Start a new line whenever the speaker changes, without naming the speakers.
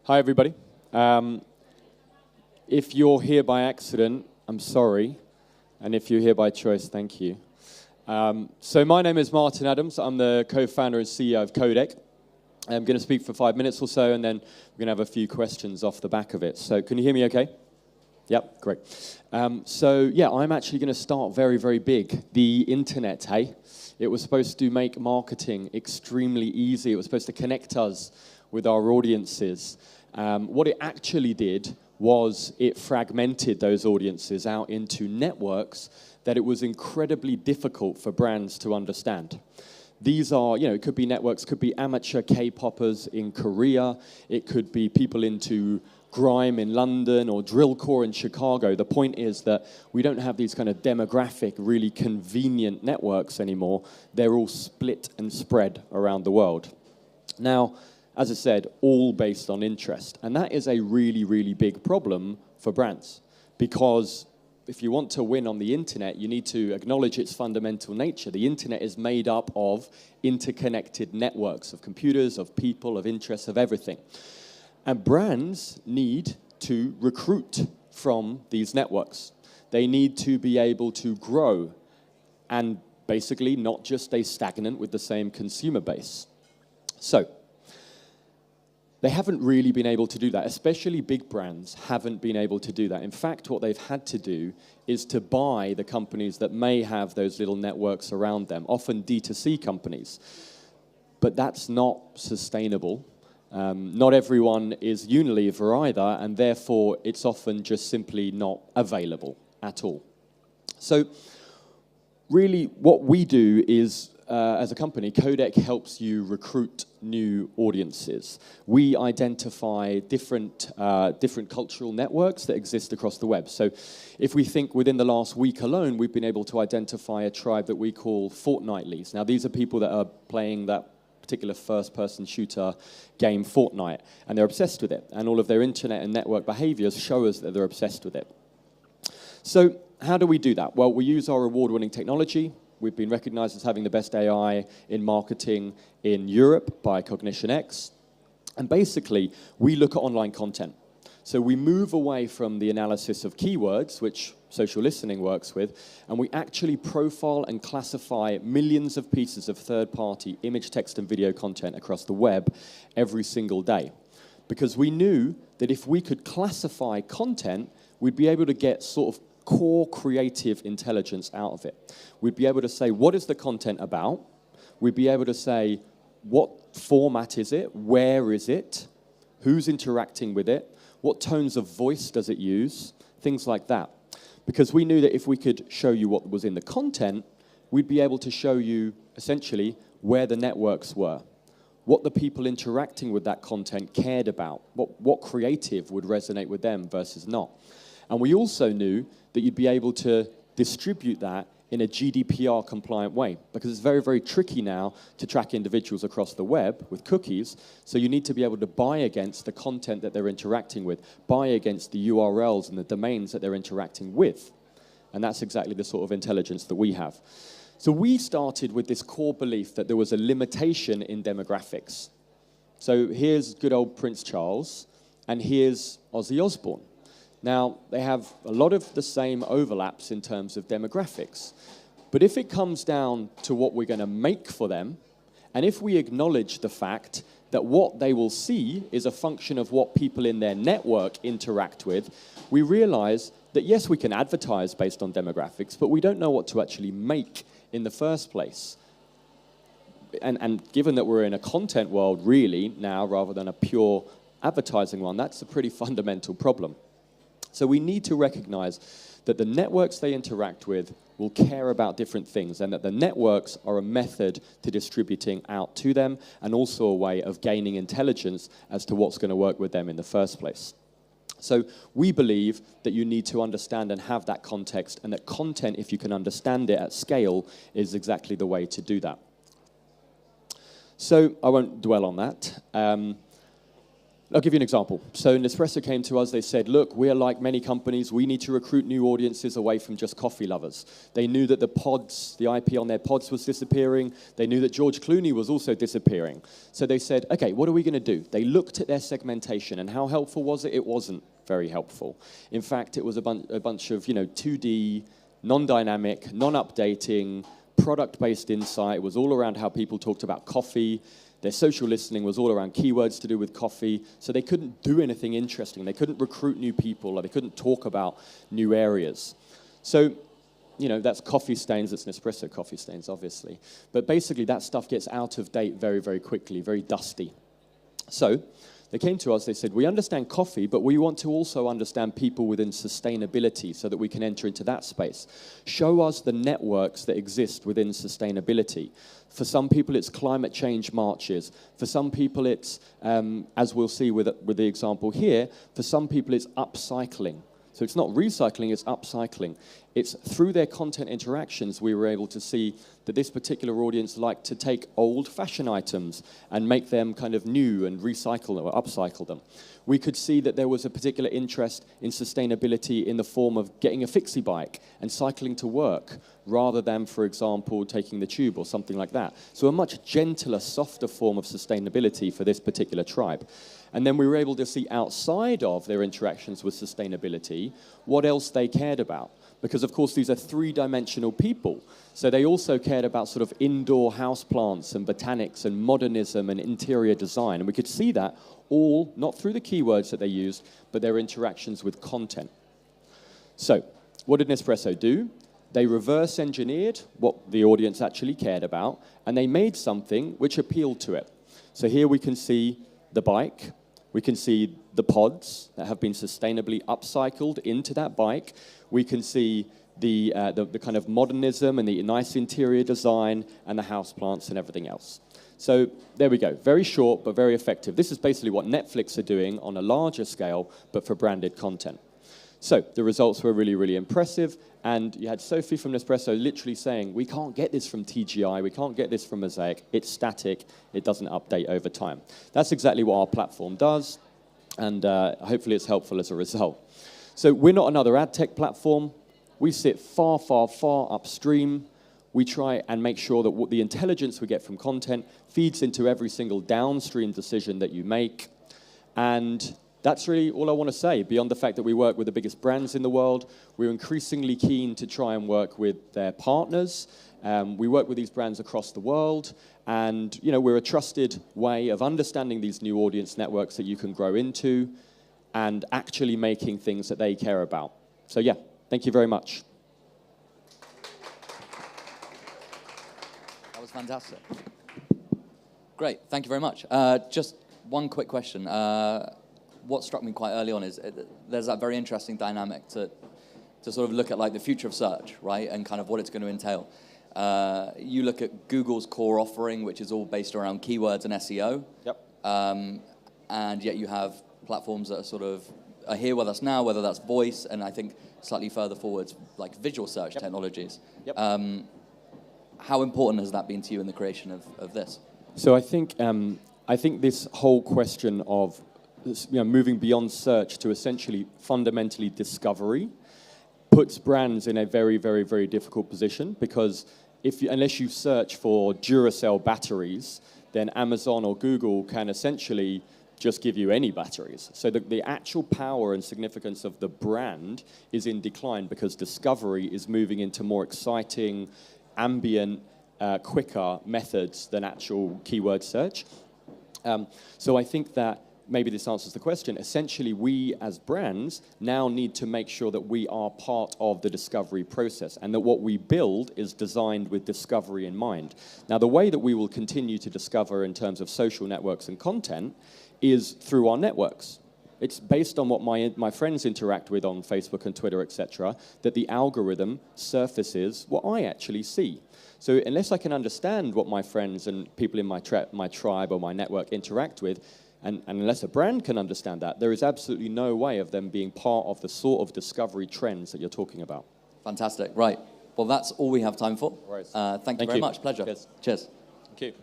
Hi, everybody. If you're here by accident, I'm sorry. And if you're here by choice, thank you. So my name is Martin Adams. I'm the co-founder and CEO of Codec. I'm going to speak for 5 minutes or so, and then we're going to have a few questions off the back of it. So can you hear me okay? Yep, great. So yeah, I'm actually going to start very, very big. The internet, hey? It was supposed to make marketing extremely easy. It was supposed to connect us with our audiences. What it actually did was it fragmented those audiences out into networks that it was incredibly difficult for brands to understand. These are, it could be networks, could be amateur K-poppers in Korea, it could be people into grime in London or drillcore in Chicago. The point is that we don't have these kind of demographic, really convenient networks anymore. They're all split and spread around the world. Now, as I said, all based on interest. And that is a really, really big problem for brands. Because if you want to win on the internet, you need to acknowledge its fundamental nature. The internet is made up of interconnected networks of computers, of people, of interests, of everything. And brands need to recruit from these networks. They need to be able to grow and basically not just stay stagnant with the same consumer base. So, they haven't really been able to do that, especially big brands haven't been able to do that. In fact, what they've had to do is to buy the companies that may have those little networks around them, often D2C companies. But that's not sustainable. Not everyone is Unilever either, and therefore it's often just simply not available at all. So really what we do is, as a company, Codec helps you recruit new audiences. We identify different cultural networks that exist across the web. So if we think within the last week alone, we've been able to identify a tribe that we call Fortnitelies. Now, these are people that are playing that particular first-person shooter game Fortnite, and they're obsessed with it. And all of their internet and network behaviors show us that they're obsessed with it. So how do we do that? Well, we use our award-winning technology. We've been recognized as having the best AI in marketing in Europe by Cognition X. And basically, we look at online content. So we move away from the analysis of keywords, which social listening works with, and we actually profile and classify millions of pieces of third-party image, text, and video content across the web every single day. Because we knew that if we could classify content, we'd be able to get sort of core creative intelligence out of it. We'd be able to say, what is the content about? We'd be able to say, what format is it? Where is it? Who's interacting with it? What tones of voice does it use? Things like that. Because we knew that if we could show you what was in the content, we'd be able to show you, essentially, where the networks were, what the people interacting with that content cared about, what creative would resonate with them versus not. And we also knew that you'd be able to distribute that in a GDPR-compliant way, because it's very, very tricky now to track individuals across the web with cookies, so you need to be able to buy against the content that they're interacting with, buy against the URLs and the domains that they're interacting with. And that's exactly the sort of intelligence that we have. So we started with this core belief that there was a limitation in demographics. So here's good old Prince Charles, and here's Ozzy Osbourne. Now, they have a lot of the same overlaps in terms of demographics. But if it comes down to what we're going to make for them, and if we acknowledge the fact that what they will see is a function of what people in their network interact with, we realize that, yes, we can advertise based on demographics, but we don't know what to actually make in the first place. And given that we're in a content world, really, now, rather than a pure advertising one, that's a pretty fundamental problem. So we need to recognize that the networks they interact with will care about different things, and that the networks are a method to distributing out to them, and also a way of gaining intelligence as to what's going to work with them in the first place. So we believe that you need to understand and have that context, and that content, if you can understand it at scale, is exactly the way to do that. So I won't dwell on that. I'll give you an example. So Nespresso came to us, they said, look, we're like many companies, we need to recruit new audiences away from just coffee lovers. They knew that the pods, the IP on their pods was disappearing. They knew that George Clooney was also disappearing. So they said, okay, what are we going to do? They looked at their segmentation, and how helpful was it? It wasn't very helpful. In fact, it was a bunch of 2D, non-dynamic, non-updating, product-based insight. It was all around how people talked about coffee. Their social listening was all around keywords to do with coffee, so they couldn't do anything interesting. They couldn't recruit new people, or they couldn't talk about new areas. So, that's coffee stains, that's Nespresso coffee stains, obviously. But basically, that stuff gets out of date very, very quickly, very dusty. So they came to us, they said, we understand coffee, but we want to also understand people within sustainability so that we can enter into that space. Show us the networks that exist within sustainability. For some people, it's climate change marches. For some people, it's, as we'll see with the example here, for some people, it's upcycling. So it's not recycling, it's upcycling. It's through their content interactions we were able to see that this particular audience liked to take old fashion items and make them kind of new and recycle them or upcycle them. We could see that there was a particular interest in sustainability in the form of getting a fixie bike and cycling to work rather than, for example, taking the tube or something like that. So a much gentler, softer form of sustainability for this particular tribe. And then we were able to see outside of their interactions with sustainability what else they cared about. Because, of course, these are three-dimensional people. So they also cared about sort of indoor houseplants and botanics and modernism and interior design. And we could see that all, not through the keywords that they used, but their interactions with content. So what did Nespresso do? They reverse-engineered what the audience actually cared about, and they made something which appealed to it. So here we can see the bike. We can see the pods that have been sustainably upcycled into that bike. We can see the kind of modernism and the nice interior design and the houseplants and everything else. So there we go. Very short, but very effective. This is basically what Netflix are doing on a larger scale, but for branded content. So the results were really, really impressive. And you had Sophie from Nespresso literally saying, we can't get this from TGI, we can't get this from Mosaic, it's static, it doesn't update over time. That's exactly what our platform does, and hopefully it's helpful as a result. So we're not another ad tech platform. We sit far, far, far upstream. We try and make sure that what the intelligence we get from content feeds into every single downstream decision that you make. And that's really all I want to say. Beyond the fact that we work with the biggest brands in the world, we're increasingly keen to try and work with their partners. We work with these brands across the world, and we're a trusted way of understanding these new audience networks that you can grow into and actually making things that they care about. So yeah, thank you very much.
That was fantastic. Great, thank you very much. Just one quick question. What struck me quite early on is there's that very interesting dynamic to sort of look at like the future of search, right, and kind of what it's going to entail. You look at Google's core offering, which is all based around keywords and SEO.
Yep.
And yet you have platforms that are sort of are here with us now, whether that's voice, and I think slightly further forwards, like visual search technologies.
Yep.
How important has that been to you in the creation of this?
So I think this whole question of moving beyond search to essentially fundamentally discovery puts brands in a very, very, very difficult position, because unless you search for Duracell batteries, then Amazon or Google can essentially just give you any batteries. So the actual power and significance of the brand is in decline because discovery is moving into more exciting, ambient, quicker methods than actual keyword search. So I think that maybe this answers the question. Essentially, we as brands now need to make sure that we are part of the discovery process and that what we build is designed with discovery in mind. Now, the way that we will continue to discover in terms of social networks and content is through our networks. It's based on what my friends interact with on Facebook and Twitter, etc., that the algorithm surfaces what I actually see. So unless I can understand what my friends and people in my tribe or my network interact with, and unless a brand can understand that, there is absolutely no way of them being part of the sort of discovery trends that you're talking about.
Fantastic. Right. Well, that's all we have time for.
Right.
Thank you very much. Pleasure.
Cheers.
Cheers.
Thank you.